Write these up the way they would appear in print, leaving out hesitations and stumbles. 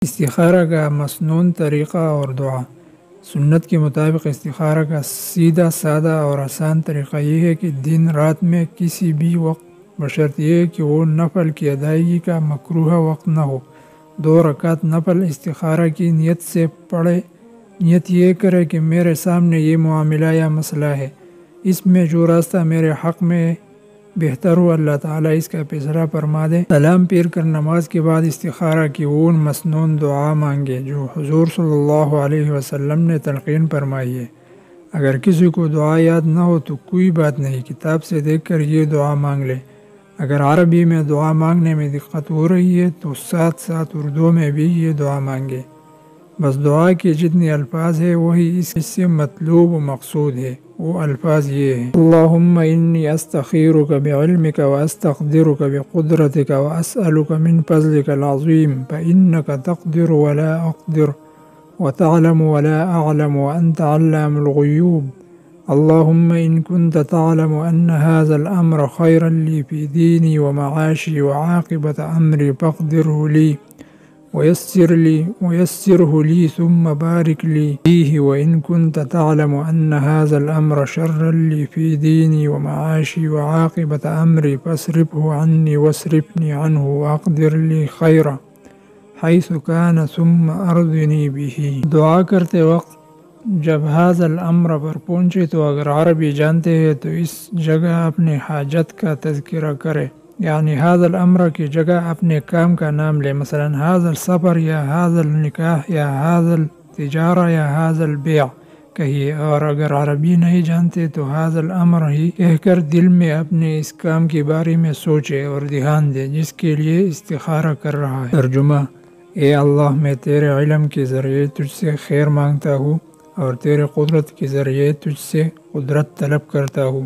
استخارہ کا مسنون طریقہ اور دعا۔ سنت کے مطابق استخارہ کا سیدھا سادہ اور آسان طریقہ یہ ہے کہ دن رات میں کسی بھی وقت، بشرط یہ کہ وہ نفل کی ادائیگی کا مکروہ وقت نہ ہو، 2 رکعت نفل استخارہ کی نیت سے پڑھے۔ نیت یہ کرے کہ میرے سامنے یہ معاملہ یا مسئلہ ہے، اس میں جو راستہ میرے حق میں بہتر ہو اللہ تعالیٰ اس کا فیصلہ فرما دے۔ سلام پھیر کر نماز کے بعد استخارہ کی وہ مسنون دعا مانگے جو حضور صلی اللہ علیہ وسلم نے تلقین فرمائی ہے۔ اگر کسی کو دعا یاد نہ ہو تو کوئی بات نہیں، کتاب سے دیکھ کر یہ دعا مانگ لے۔ اگر عربی میں دعا مانگنے میں دقت ہو رہی ہے تو ساتھ ساتھ اردو میں بھی یہ دعا مانگے، بس دعا کے جتنے الفاظ ہیں وہی اس سے مطلوب و مقصود ہے۔ وہ الفاظ یہ ہیں: اللہم انی استخیرک بعلمک واستقدرک بقدرتک واسألک من فضلک العظیم فإنک تقدر ولا اقدر وتعلم ولا اعلم وانت علام الغیوب اللہم ان کنت تعلم ان هذا الامر خیرا لی فی دینی ومعاشی وعاقبت امری فاقدره لی ويسره لي ثم بارك لي فيه وإن كنت تعلم أن هذا الأمر شرا لي في ديني ومعاشي وعاقبة أمري فاصرفه عني واصرفني عنه وأقدر لي خيرا حيث كان ثم أرضني به۔ دعا کرتے وقت جب هذا الأمر پر پہنچے تو اگر عربی جانتے ہیں تو اس جگہ اپنے حاجت کا تذکرہ کرے، یعنی هذا الامر کی جگہ اپنے کام کا نام لے، مثلا هذا السفر یا هذا النکاح یا هذا التجارہ یا هذا البیع کہیے، اور اگر عربی نہیں جانتے تو هذا الامر ہی کہہ کر دل میں اپنے اس کام کے بارے میں سوچے اور دھیان دے جس کے لیے استخارہ کر رہا ہے۔ ترجمہ: اے اللہ، میں تیرے علم کے ذریعے تجھ سے خیر مانگتا ہوں اور تیرے قدرت کے ذریعے تجھ سے قدرت طلب کرتا ہوں،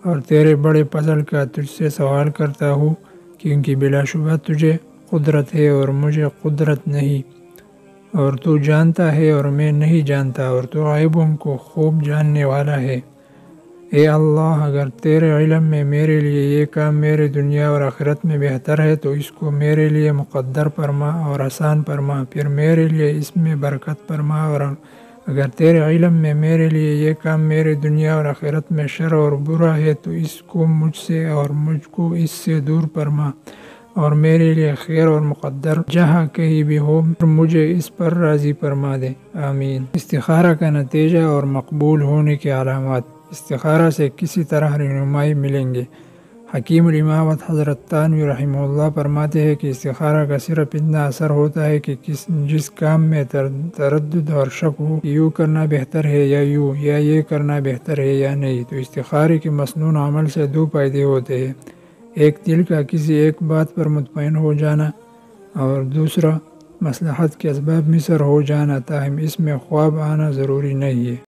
اور تیرے بڑے فضل کا تجھ سے سوال کرتا ہوں، کیونکہ بلا شبہ تجھے قدرت ہے اور مجھے قدرت نہیں، اور تو جانتا ہے اور میں نہیں جانتا، اور تو عیبوں کو خوب جاننے والا ہے۔ اے اللہ، اگر تیرے علم میں میرے لیے یہ کام میرے دنیا اور آخرت میں بہتر ہے تو اس کو میرے لیے مقدر فرما اور آسان فرما، پھر میرے لیے اس میں برکت فرما، اور اگر تیرے علم میں میرے لیے یہ کام میرے دنیا اور آخرت میں شر اور برا ہے تو اس کو مجھ سے اور مجھ کو اس سے دور فرما، اور میرے لیے خیر اور مقدر جہاں کہیں بھی ہو مجھے اس پر راضی فرما دے، آمین۔ استخارہ کا نتیجہ اور مقبول ہونے کے علامات۔ استخارہ سے کسی طرح رہنمائی ملیں گے۔ حکیم الامامت حضرت تھانوی رحمہ اللہ فرماتے ہیں کہ استخارہ کا صرف اتنا اثر ہوتا ہے کہ جس کام میں تردد اور شک ہو کہ یوں کرنا بہتر ہے یا یوں، یا یہ کرنا بہتر ہے یا نہیں، تو استخارے کے مسنون عمل سے 2 فائدے ہوتے ہیں: ایک دل کا کسی ایک بات پر مطمئن ہو جانا، اور دوسرا مصلحت کے اسباب میسر ہو جانا، تاہم اس میں خواب آنا ضروری نہیں ہے۔